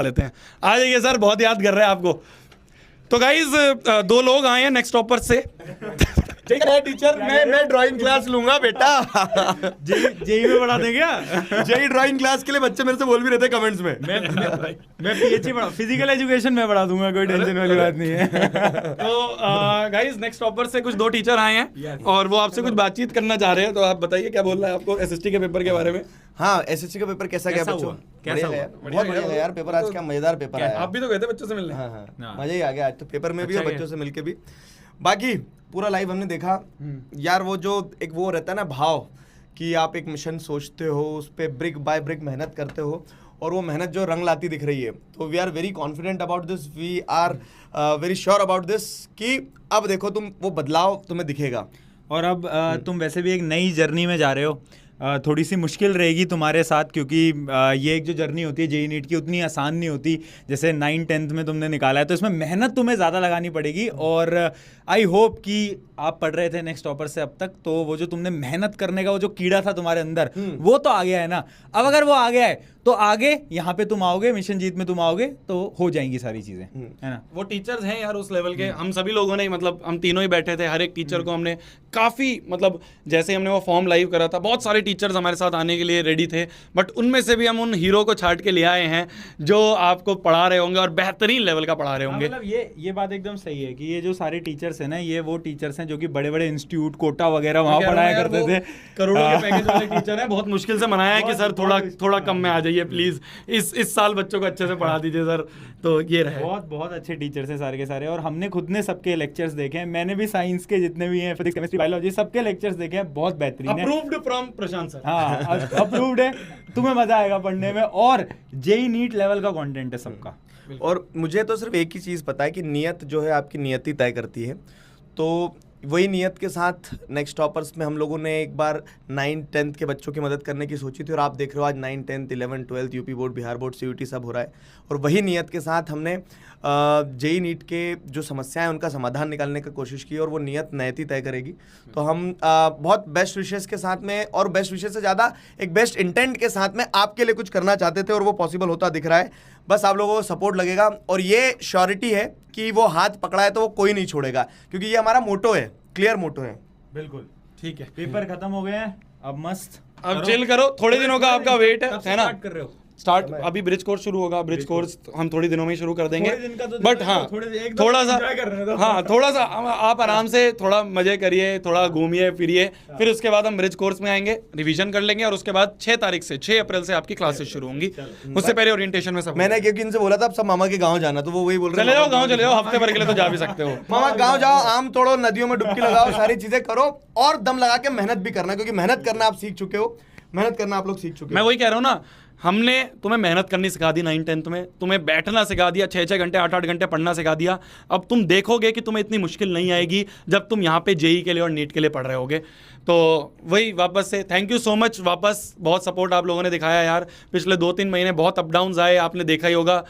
लेते हैं। आ जाइए सर, बहुत याद कर रहे हैं आपको। तो गाइज 2 लोग आए हैं नेक्स्ट टॉपर से। टीचर मैं ड्राइंग क्लास लूंगा बेटा। जेई में पढ़ा दें क्या? जेई ड्राइंग क्लास के लिए बच्चे मेरे से बोल भी रहे थे कमेंट्स में। मैं पीएचडी पढ़ा, फिजिकल एजुकेशन में पढ़ा दूंगा, कोई टेंशन वाली बात नहीं है। तो गाइज नेक्स्ट टॉपर से कुछ 2 टीचर आए हैं और वो आपसे कुछ बातचीत करना चाह रहे हैं। तो आप बताइए क्या बोल रहा है आपको एसएसटी के पेपर के बारे में। हाँ, एसएससी का पेपर कैसा गया बच्चों? कैसा हुआ? बहुत बढ़िया गया यार पेपर। आज क्या मजेदार पेपर आया। आप भी तो गए थे बच्चों से मिलने। हाँ, मजा ही आ गया आज तो पेपर में भी और बच्चों से मिलके भी। बाकी पूरा लाइव हमने देखा यार। वो जो एक वो रहता है ना भाव कि आप एक मिशन सोचते हो, उस पर ब्रिक बाय ब्रिक मेहनत करते हो और वो मेहनत जो रंग लाती दिख रही है। तो we are very confident about this, we are very sure about this कि अब देखो तुम वो बदलाव तुम्हें दिखेगा। और अब तुम वैसे भी एक नई जर्नी में जा रहे हो। थोड़ी सी मुश्किल रहेगी तुम्हारे साथ, क्योंकि ये एक जो जर्नी होती है जेईई नीट की उतनी आसान नहीं होती। जैसे 9th-10th में तुमने निकाला है तो इसमें मेहनत तुम्हें ज़्यादा लगानी पड़ेगी। और आई होप कि आप पढ़ रहे थे नेक्स्ट टॉपर से अब तक, तो वो जो तुमने मेहनत करने का वो जो कीड़ा था तुम्हारे अंदर वो तो आ गया है ना। अब अगर वो आ गया है तो आगे यहाँ पे तुम आओगे, मिशन जीत में तुम आओगे तो हो जाएंगी सारी चीज़ें, है ना। वो टीचर्स हैं यार उस लेवल के। हम सभी लोगों ने, मतलब हम तीनों ही बैठे थे, हर एक टीचर को हमने काफ़ी, मतलब जैसे हमने वो फॉर्म लाइव करा था, बहुत सारे टीचर्स हमारे साथ आने के लिए रेडी थे। बट उनमें से भी हम उन हीरो को छाट के ले आए हैं जो आपको पढ़ा रहे होंगे और बेहतरीन लेवल का पढ़ा रहे होंगे। मतलब ये बात एकदम सही है कि ये जो सारे टीचर्स हैं ना, ये वो टीचर्स हैं जो कि बड़े बड़े इंस्टीट्यूट, कोटा वगैरह वहाँ पढ़ाया करते थे। करोड़ों के पैकेज वाले टीचर हैं। बहुत मुश्किल से मनाया है कि सर थोड़ा कम में आ जाइए प्लीज, इस साल बच्चों को अच्छे से पढ़ा दीजिए सर। तो ये रहे, बहुत अच्छे टीचर्स हैं सारे के सारे। और हमने खुद ने सबके लेक्चर्स देखे हैं। मैंने भी साइंस के जितने भी हैं, फिजिक्स, केमिस्ट्री, बायोलॉजी, सबके लेक्चर्स देखे हैं। बहुत बेहतरीन है। Approved from Prashant sir. हाँ, अप्रूव्ड है। तुम्हें मजा आएगा पढ़ने में। और जेईई नीट लेवल का कंटेंट है सबका। और मुझे तो सिर्फ एक ही चीज़ पता है कि नियत जो है आपकी नियति तय करती है। तो वही नियत के साथ नेक्स्ट टॉपर्स में हम लोगों ने एक बार 9th-10th के बच्चों की मदद करने की सोची थी। और आप देख रहे हो आज 9th, 10th, 11th, 12th UP board, Bihar board, CUET सब हो रहा है। और वही नियत के साथ हमने जेईई नीट के जो समस्याएं उनका समाधान निकालने की कोशिश की और वो नियत नयति तय करेगी। तो हम बहुत बेस्ट विशेष के साथ में, और बेस्ट विशेष से ज़्यादा एक बेस्ट इंटेंट के साथ में आपके लिए कुछ करना चाहते थे और वो पॉसिबल होता दिख रहा है। बस आप लोगों को सपोर्ट लगेगा और ये श्योरिटी है कि वो हाथ पकड़ा है तो वो कोई नहीं छोड़ेगा, क्योंकि ये हमारा मोटो है, क्लियर मोटो है। बिल्कुल ठीक है, पेपर खत्म हो गए हैं, अब मस्त अब चिल करो। थोड़े दिनों का आपका वेट है ना। कर रहे हो स्टार्ट अभी ब्रिज कोर्स शुरू होगा। ब्रिज कोर्स हम थोड़ी दिनों में ही शुरू कर देंगे। बट हाँ, थोड़ा सा आप आराम से थोड़ा मजे करिए, थोड़ा घूमिए फिरिए। फिर उसके बाद हम ब्रिज कोर्स में आएंगे, रिवीजन कर लेंगे और उसके बाद 6 तारीख से 6 अप्रैल से आपकी क्लासेस शुरू होंगी। उससे पहले ओरिएंटेशन में सब मैंने क्योंकि इनसे बोला था अब सब मामा के गाँव जाना, तो वो वही बोल रहे चले जाओ, गाँव चले जाओ, हफ्ते भर के लिए तो जा भी सकते हो। मामा गाँव जाओ, आम तोड़ो, नदियों में डुबकी लगाओ, सारी चीजें करो और दम लगा के मेहनत भी करना, क्योंकि मेहनत करना आप सीख चुके हो। मेहनत करना आप लोग सीख चुके हो। मैं वही कह रहा हूँ ना, हमने तुम्हें मेहनत करनी सिखा दी 9th-10th में, तुम्हें बैठना सिखा दिया, 6-6 घंटे 8-8 घंटे पढ़ना सिखा दिया। अब तुम देखोगे कि तुम्हें इतनी मुश्किल नहीं आएगी जब तुम यहाँ पे जेईई के लिए और नीट के लिए पढ़ रहे होगे। तो वही वापस से थैंक यू सो मच। वापस बहुत सपोर्ट आप लोगों ने दिखाया यार। पिछले 2-3 महीने बहुत अप डाउन्स आए, आपने देखा ही होगा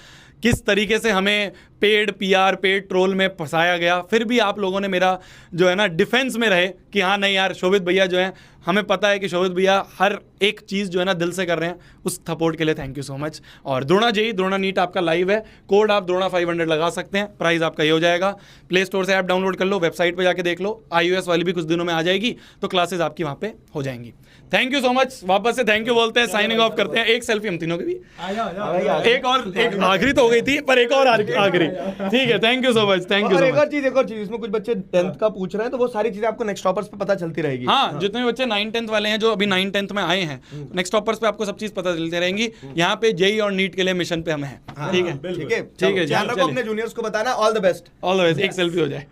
किस तरीके से हमें पेड पीआर, पेड ट्रोल में फंसाया गया। फिर भी आप लोगों ने मेरा जो है ना डिफेंस में रहे कि हाँ नहीं यार, शोभित भैया जो हैं, हमें पता है कि शोभित भैया हर एक चीज़ जो है ना दिल से कर रहे हैं। उस सपोर्ट के लिए थैंक यू सो मच। और द्रोणा जेईई, द्रोणा नीट आपका लाइव है। कोड आप द्रोणा 500 लगा सकते हैं, प्राइस आपका ये हो जाएगा। प्ले स्टोर से ऐप डाउनलोड कर लो, वेबसाइट पे जाके देख लो। iOS वाली भी कुछ दिनों में आ जाएगी, तो क्लासेस आपकी वहाँ पे हो जाएंगी। Thank you so much. वापस से थैंक यू बोलते हैं, साइनिंग ऑफ करते हैं। एक सेल्फी हम तीनों की भी, एक आखिरी तो हो गई थी पर एक और आखिरी। ठीक है, thank you so much, thank you. एक और चीज इसमें कुछ बच्चे 10th का पूछ रहे हैं, तो वो सारी चीजें आपको नेक्स्ट टॉपर्स पे पता चलती रहेगी। हाँ, जितने भी बच्चे 9th-10th वाले हैं जो अभी 9th-10th में आए हैं, नेक्स्ट टॉपर्स पे आपको सब चीज पता चलती रहेंगी। यहाँ पे जेईई और नीट के लिए मिशन पे हम हैं। ठीक है, ठीक है, ठीक है, ध्यान रखो, अपने जूनियर्स को बताना। All the best, all the best. एक सेल्फी हो जाए।